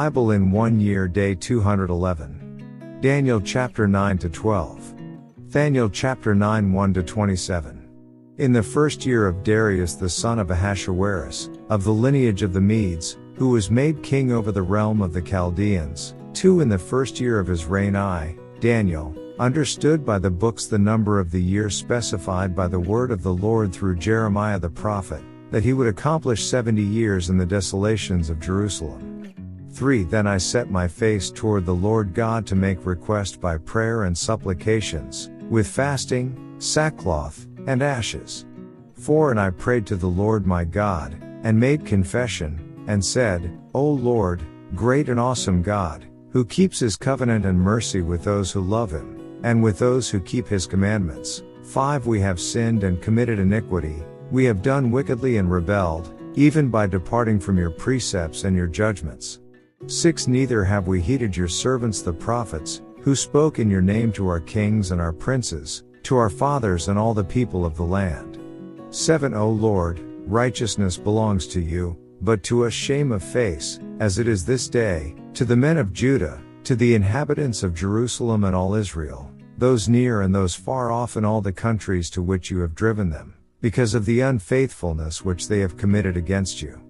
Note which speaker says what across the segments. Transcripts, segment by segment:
Speaker 1: Bible in 1 year, day 211. Daniel chapter 9 to 12. Daniel chapter 9 1 to 27. In the first year of Darius the son of Ahasuerus, of the lineage of the Medes, who was made king over the realm of the Chaldeans, 2 in the first year of his reign, I, Daniel, understood by the books the number of the years specified by the word of the Lord through Jeremiah the prophet, that he would accomplish 70 years in the desolations of Jerusalem. 3 Then I set my face toward the Lord God to make request by prayer and supplications, with fasting, sackcloth, and ashes. 4 And I prayed to the Lord my God, and made confession, and said, O Lord, great and awesome God, who keeps his covenant and mercy with those who love him, and with those who keep his commandments. 5 We have sinned and committed iniquity, we have done wickedly and rebelled, even by departing from your precepts and your judgments. 6 Neither have we heeded your servants the prophets, who spoke in your name to our kings and our princes, to our fathers and all the people of the land. 7 O Lord, righteousness belongs to you, but to us shame of face, as it is this day, to the men of Judah, to the inhabitants of Jerusalem and all Israel, those near and those far off in all the countries to which you have driven them, because of the unfaithfulness which they have committed against you.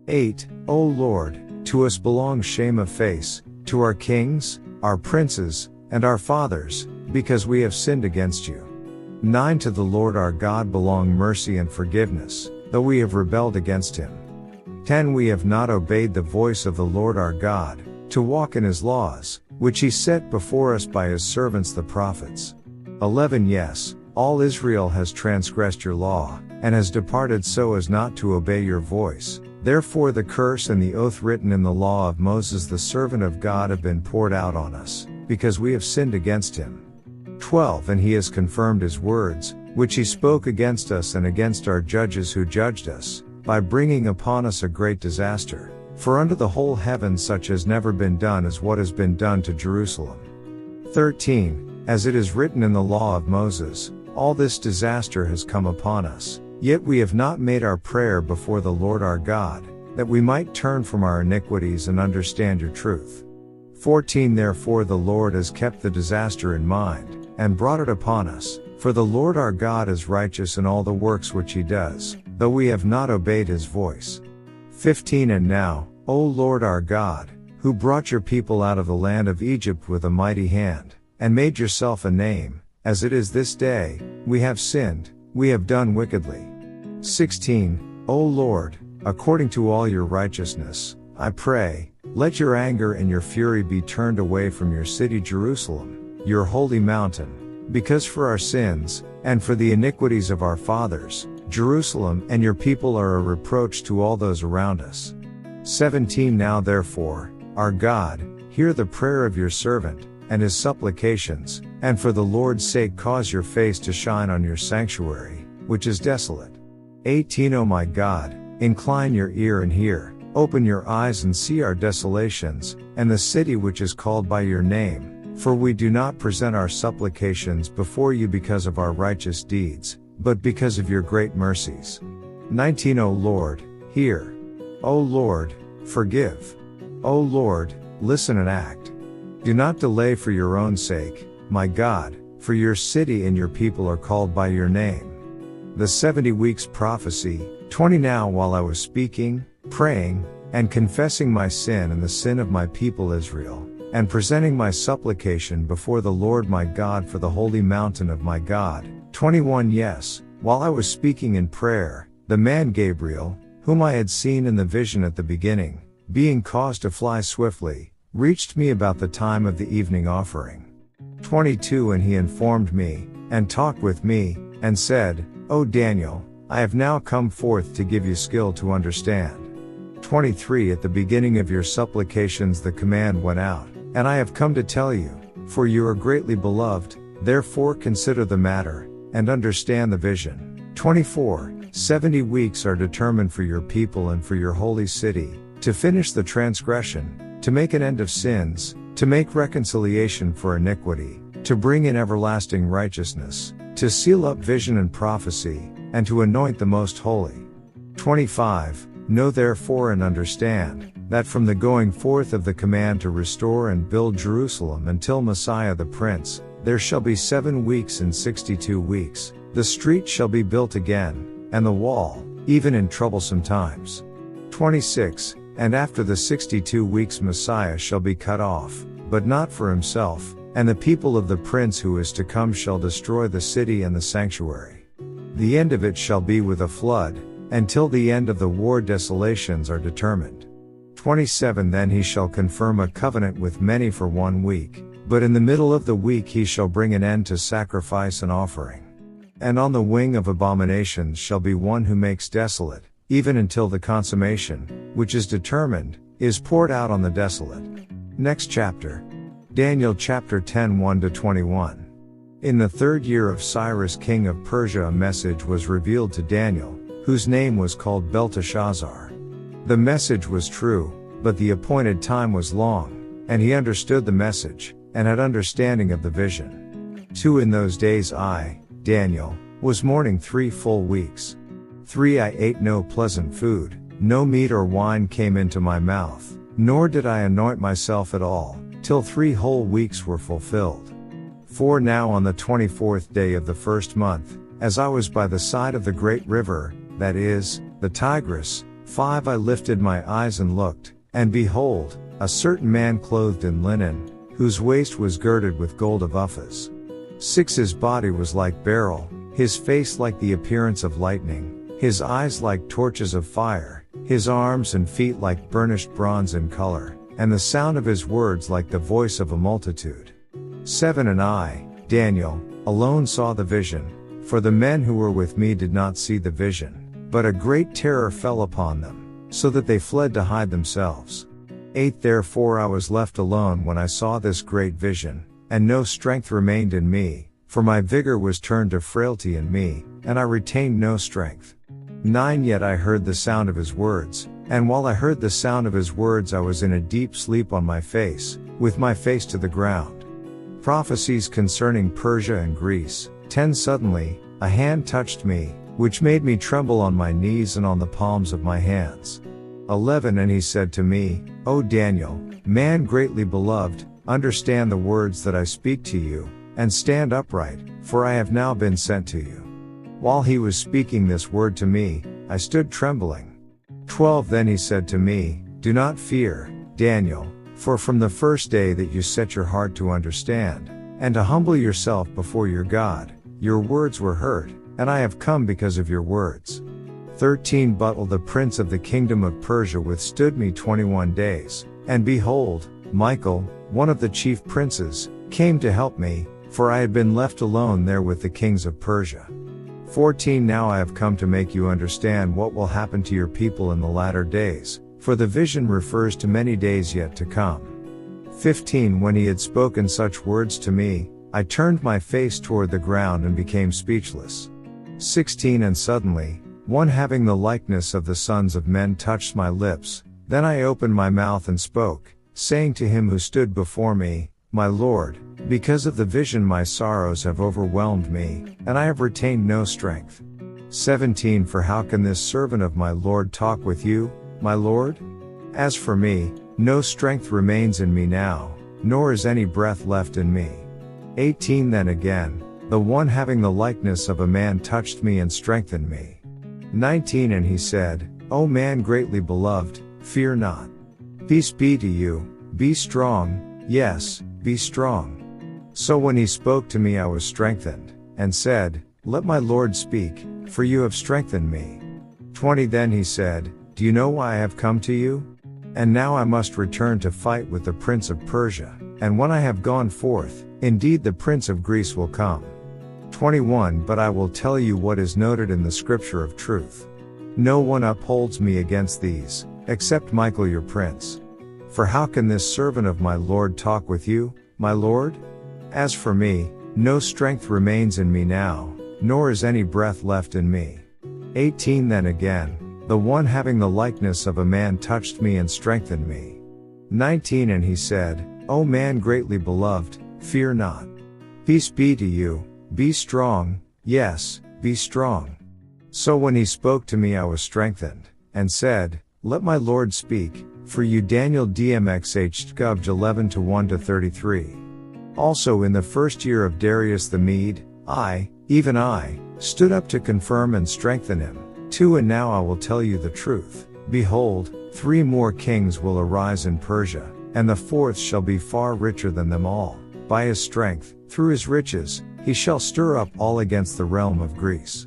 Speaker 1: 8 O Lord, to us belongs shame of face, to our kings, our princes, and our fathers, because we have sinned against you. 9 To the Lord our God belong mercy and forgiveness, though we have rebelled against him. 10 We have not obeyed the voice of the Lord our God, to walk in his laws, which he set before us by his servants the prophets. 11 Yes, all Israel has transgressed your law, and has departed so as not to obey your voice. Therefore the curse and the oath written in the law of Moses the servant of God have been poured out on us, because we have sinned against him. 12 And he has confirmed his words, which he spoke against us and against our judges who judged us, by bringing upon us a great disaster. For under the whole heaven such has never been done as what has been done to Jerusalem. 13 As it is written in the law of Moses, all this disaster has come upon us, yet we have not made our prayer before the Lord our God, that we might turn from our iniquities and understand your truth. 14 Therefore the Lord has kept the disaster in mind, and brought it upon us, for the Lord our God is righteous in all the works which he does, though we have not obeyed his voice. 15 And now, O Lord our God, who brought your people out of the land of Egypt with a mighty hand, and made yourself a name, as it is this day, we have sinned, we have done wickedly. 16 O Lord, according to all your righteousness, I pray, let your anger and your fury be turned away from your city Jerusalem, your holy mountain, because for our sins, and for the iniquities of our fathers, Jerusalem and your people are a reproach to all those around us. 17 Now therefore, our God, hear the prayer of your servant, and his supplications, and for the Lord's sake cause your face to shine on your sanctuary, which is desolate. 18 O my God, incline your ear and hear, open your eyes and see our desolations, and the city which is called by your name, for we do not present our supplications before you because of our righteous deeds, but because of your great mercies. 19 O Lord, hear. O Lord, forgive. O Lord, listen and act. Do not delay for your own sake, my God, for your city and your people are called by your name. The 70 weeks prophecy. 20 Now while I was speaking, praying, and confessing my sin and the sin of my people Israel, and presenting my supplication before the Lord my God for the holy mountain of my God. 21 Yes, while I was speaking in prayer, the man Gabriel, whom I had seen in the vision at the beginning, being caused to fly swiftly, reached me about the time of the evening offering. 22 And he informed me, and talked with me, and said, O Daniel, I have now come forth to give you skill to understand. 23 At the beginning of your supplications the command went out, and I have come to tell you, for you are greatly beloved, therefore consider the matter, and understand the vision. 24 70 weeks are determined for your people and for your holy city, to finish the transgression, to make an end of sins, to make reconciliation for iniquity, to bring in everlasting righteousness, to seal up vision and prophecy, and to anoint the most holy. 25 Know therefore and understand, that from the going forth of the command to restore and build Jerusalem until Messiah the Prince, there shall be 7 weeks and 62 weeks, the street shall be built again, and the wall, even in troublesome times. 26, and after the 62 weeks Messiah shall be cut off, but not for himself, and the people of the prince who is to come shall destroy the city and the sanctuary. The end of it shall be with a flood, until the end of the war desolations are determined. 27 Then he shall confirm a covenant with many for 1 week, but in the middle of the week he shall bring an end to sacrifice and offering. And on the wing of abominations shall be one who makes desolate, even until the consummation, which is determined, is poured out on the desolate. Next chapter. Daniel chapter 10 1-21. In the 3rd year of Cyrus king of Persia a message was revealed to Daniel, whose name was called Belteshazzar. The message was true, but the appointed time was long, and he understood the message, and had understanding of the vision. 2 In those days I, Daniel, was mourning 3 full weeks. 3 I ate no pleasant food, no meat or wine came into my mouth, nor did I anoint myself at all, till 3 whole weeks were fulfilled. 4 Now on the 24th day of the 1st month, as I was by the side of the great river, that is, the Tigris, 5 I lifted my eyes and looked, and behold, a certain man clothed in linen, whose waist was girded with gold of Uphaz. 6 His body was like beryl, his face like the appearance of lightning, his eyes like torches of fire, his arms and feet like burnished bronze in color, and the sound of his words like the voice of a multitude. 7 And I, Daniel, alone saw the vision, for the men who were with me did not see the vision, but a great terror fell upon them, so that they fled to hide themselves. 8 Therefore I was left alone when I saw this great vision, and no strength remained in me, for my vigor was turned to frailty in me, and I retained no strength. 9 Yet I heard the sound of his words, and while I heard the sound of his words I was in a deep sleep on my face, with my face to the ground. Prophecies concerning Persia and Greece. 10 Suddenly, a hand touched me, which made me tremble on my knees and on the palms of my hands. 11 And he said to me, O Daniel, man greatly beloved, understand the words that I speak to you, and stand upright, for I have now been sent to you. While he was speaking this word to me, I stood trembling. 12 Then he said to me, Do not fear, Daniel, for from the first day that you set your heart to understand, and to humble yourself before your God, your words were heard, and I have come because of your words. 13 But the prince of the kingdom of Persia withstood me 21 days, and behold, Michael, one of the chief princes, came to help me, for I had been left alone there with the kings of Persia. 14 Now I have come to make you understand what will happen to your people in the latter days, for the vision refers to many days yet to come. 15 When he had spoken such words to me, I turned my face toward the ground and became speechless. 16 And suddenly, one having the likeness of the sons of men touched my lips, then I opened my mouth and spoke, saying to him who stood before me, My Lord, because of the vision my sorrows have overwhelmed me, and I have retained no strength. 17 For how can this servant of my Lord talk with you, my Lord? As for me, no strength remains in me now, nor is any breath left in me. 18 Then again, the one having the likeness of a man touched me and strengthened me. 19 And he said, O man greatly beloved, fear not. Peace be to you, be strong, yes, be strong. So when he spoke to me I was strengthened, and said, Let my Lord speak, for you have strengthened me. 20 Then he said, Do you know why I have come to you? And now I must return to fight with the prince of Persia, and when I have gone forth, indeed the prince of Greece will come. 21 But I will tell you what is noted in the scripture of truth. No one upholds me against these, except Michael your prince. For how can this servant of my Lord talk with you, my Lord? As for me, no strength remains in me now, nor is any breath left in me. 18 Then again, the one having the likeness of a man touched me and strengthened me. 19 And he said, O man greatly beloved, fear not. Peace be to you, be strong, yes, be strong. So when he spoke to me I was strengthened, and said, Let my Lord speak, For you Daniel DMXH Gov 11 to 1 to 33. Also in the first year of Darius the Mede, I, even I, stood up to confirm and strengthen him. 2 And now I will tell you the truth. Behold, 3 more kings will arise in Persia, and the 4th shall be far richer than them all. By his strength, through his riches, he shall stir up all against the realm of Greece.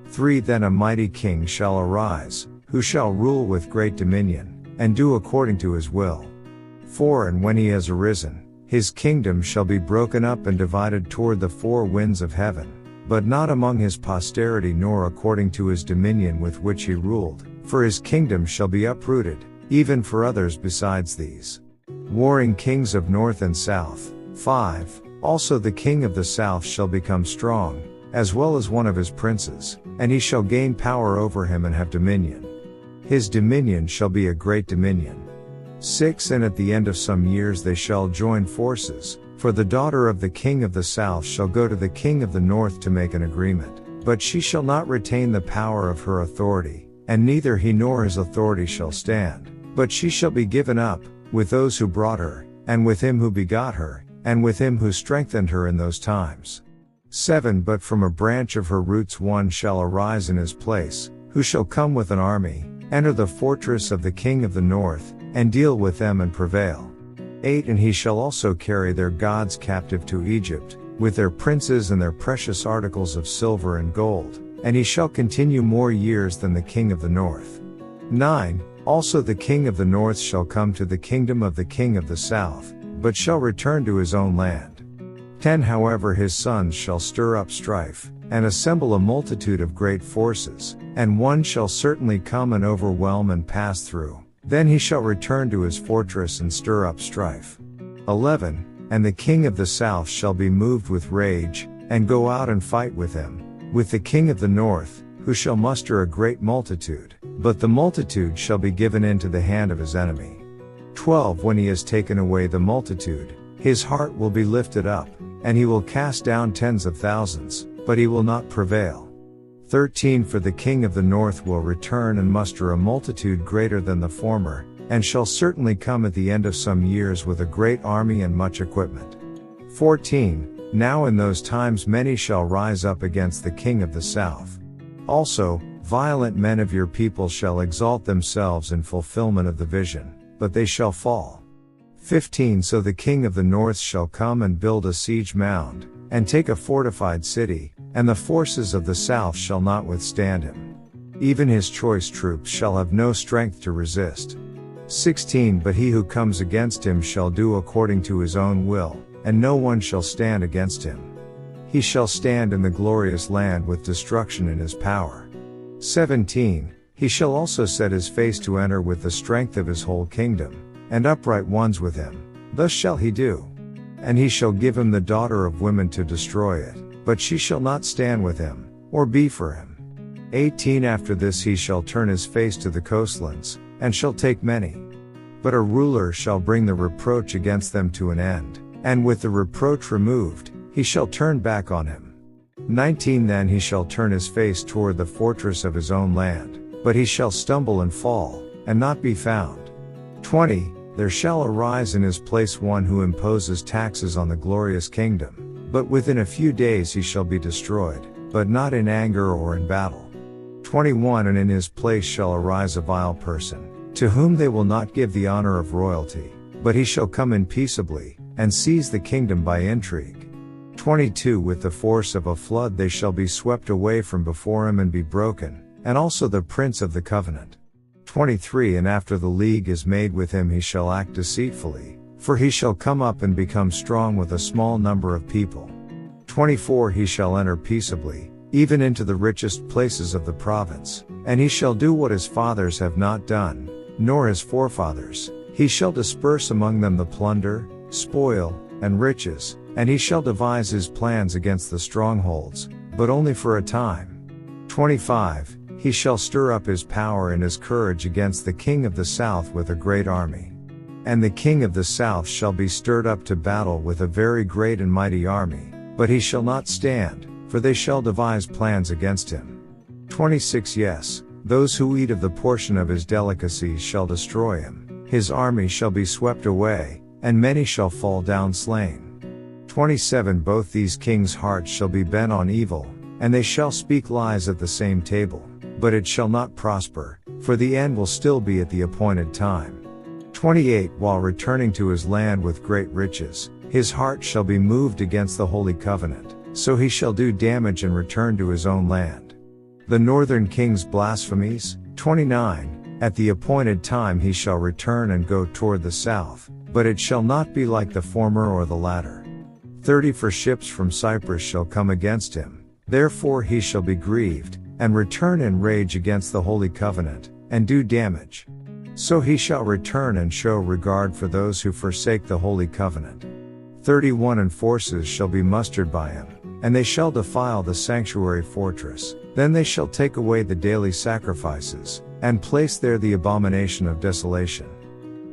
Speaker 1: 3 Then a mighty king shall arise, who shall rule with great dominion, and do according to his will. 4 And when he has arisen, his kingdom shall be broken up and divided toward the 4 winds of heaven, but not among his posterity nor according to his dominion with which he ruled, for his kingdom shall be uprooted, even for others besides these. Warring kings of north and south. 5 Also the king of the south shall become strong, as well as one of his princes, and he shall gain power over him and have dominion. His dominion shall be a great dominion. 6 And at the end of some years they shall join forces, for the daughter of the king of the south shall go to the king of the north to make an agreement, but she shall not retain the power of her authority, and neither he nor his authority shall stand, but she shall be given up, with those who brought her, and with him who begot her, and with him who strengthened her in those times. 7 But from a branch of her roots one shall arise in his place, who shall come with an army, enter the fortress of the king of the north, and deal with them and prevail. 8 And he shall also carry their gods captive to Egypt, with their princes and their precious articles of silver and gold, and he shall continue more years than the king of the north. 9 Also the king of the north shall come to the kingdom of the king of the south, but shall return to his own land. 10 However his sons shall stir up strife, and assemble a multitude of great forces, and one shall certainly come and overwhelm and pass through. Then he shall return to his fortress and stir up strife. 11 And the king of the south shall be moved with rage, and go out and fight with him, with the king of the north, who shall muster a great multitude, but the multitude shall be given into the hand of his enemy. 12 When he has taken away the multitude, his heart will be lifted up, and he will cast down tens of thousands, but he will not prevail. 13 For the king of the north will return and muster a multitude greater than the former, and shall certainly come at the end of some years with a great army and much equipment. 14 Now in those times many shall rise up against the king of the south. Also, violent men of your people shall exalt themselves in fulfillment of the vision, but they shall fall. 15 So the king of the north shall come and build a siege mound, and take a fortified city, and the forces of the south shall not withstand him. Even his choice troops shall have no strength to resist. 16 But he who comes against him shall do according to his own will, and no one shall stand against him. He shall stand in the glorious land with destruction in his power. 17 He shall also set his face to enter with the strength of his whole kingdom, and upright ones with him, thus shall he do. And he shall give him the daughter of women to destroy it, but she shall not stand with him, or be for him. 18 After this he shall turn his face to the coastlands, and shall take many. But a ruler shall bring the reproach against them to an end, and with the reproach removed, he shall turn back on him. 19 Then he shall turn his face toward the fortress of his own land, but he shall stumble and fall, and not be found. 20 There shall arise in his place one who imposes taxes on the glorious kingdom, but within a few days he shall be destroyed, but not in anger or in battle. 21 And in his place shall arise a vile person, to whom they will not give the honor of royalty, but he shall come in peaceably, and seize the kingdom by intrigue. 22 With the force of a flood they shall be swept away from before him and be broken, and also the prince of the covenant. 23 And after the league is made with him he shall act deceitfully, for he shall come up and become strong with a small number of people. 24 He shall enter peaceably, even into the richest places of the province, and he shall do what his fathers have not done, nor his forefathers. He shall disperse among them the plunder, spoil, and riches, and he shall devise his plans against the strongholds, but only for a time. 25 He shall stir up his power and his courage against the king of the south with a great army. And the king of the south shall be stirred up to battle with a very great and mighty army, but he shall not stand, for they shall devise plans against him. 26 Yes, those who eat of the portion of his delicacies shall destroy him, his army shall be swept away, and many shall fall down slain. 27 Both these kings' hearts shall be bent on evil, and they shall speak lies at the same table, but it shall not prosper, for the end will still be at the appointed time. 28 While returning to his land with great riches, his heart shall be moved against the holy covenant, so he shall do damage and return to his own land. The northern king's blasphemies. 29 At the appointed time he shall return and go toward the south, but it shall not be like the former or the latter. 30 For ships from Cyprus shall come against him, therefore he shall be grieved, and return in rage against the holy covenant, and do damage. So he shall return and show regard for those who forsake the holy covenant. 31 And forces shall be mustered by him, and they shall defile the sanctuary fortress, then they shall take away the daily sacrifices, and place there the abomination of desolation.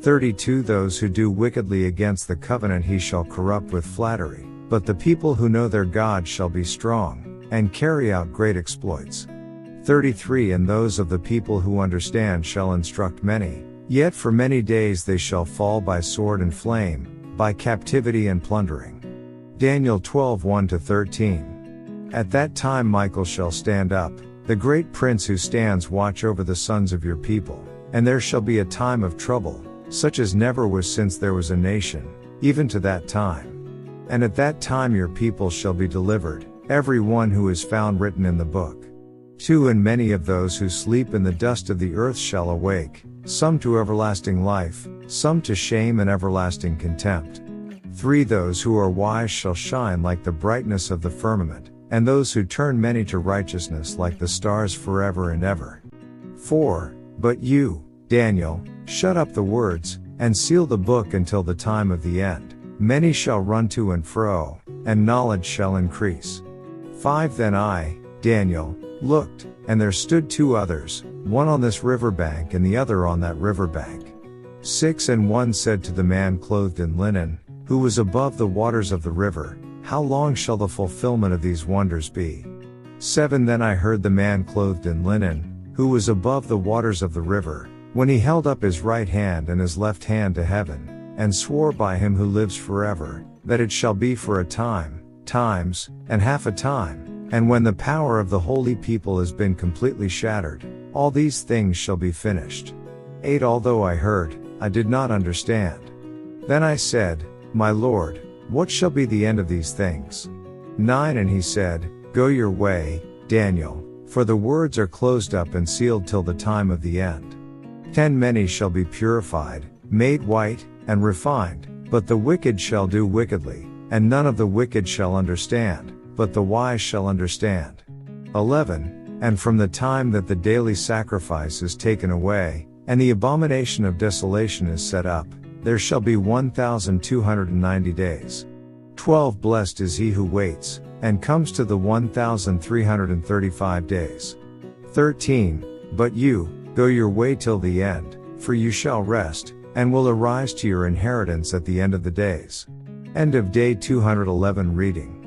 Speaker 1: 32 Those who do wickedly against the covenant he shall corrupt with flattery, but the people who know their God shall be strong, and carry out great exploits. 33 And those of the people who understand shall instruct many, yet for many days they shall fall by sword and flame, by captivity and plundering. Daniel 12:1-13. At that time Michael shall stand up, the great prince who stands watch over the sons of your people, and there shall be a time of trouble, such as never was since there was a nation, even to that time. And at that time your people shall be delivered, every one who is found written in the book. 2 And many of those who sleep in the dust of the earth shall awake, some to everlasting life, some to shame and everlasting contempt. 3 Those who are wise shall shine like the brightness of the firmament, and those who turn many to righteousness like the stars forever and ever. 4 But you, Daniel, shut up the words, and seal the book until the time of the end. Many shall run to and fro, and knowledge shall increase. 5 Then I, Daniel, looked, and there stood 2 others, one on this river bank and the other on that river bank. 6 And one said to the man clothed in linen, who was above the waters of the river, How long shall the fulfillment of these wonders be? 7 Then I heard the man clothed in linen, who was above the waters of the river, when he held up his right hand and his left hand to heaven, and swore by him who lives forever, that it shall be for a time, times, and half a time, and when the power of the holy people has been completely shattered, all these things shall be finished. 8 Although I heard, I did not understand. Then I said, My Lord, what shall be the end of these things? 9 And he said, Go your way, Daniel, for the words are closed up and sealed till the time of the end. 10 Many shall be purified, made white, and refined, but the wicked shall do wickedly, and none of the wicked shall understand, but the wise shall understand. 11 And from the time that the daily sacrifice is taken away, and the abomination of desolation is set up, there shall be 1,290 days. 12 Blessed is he who waits, and comes to the 1,335 days. 13 But you, go your way till the end, for you shall rest, and will arise to your inheritance at the end of the days. End of day 211 reading.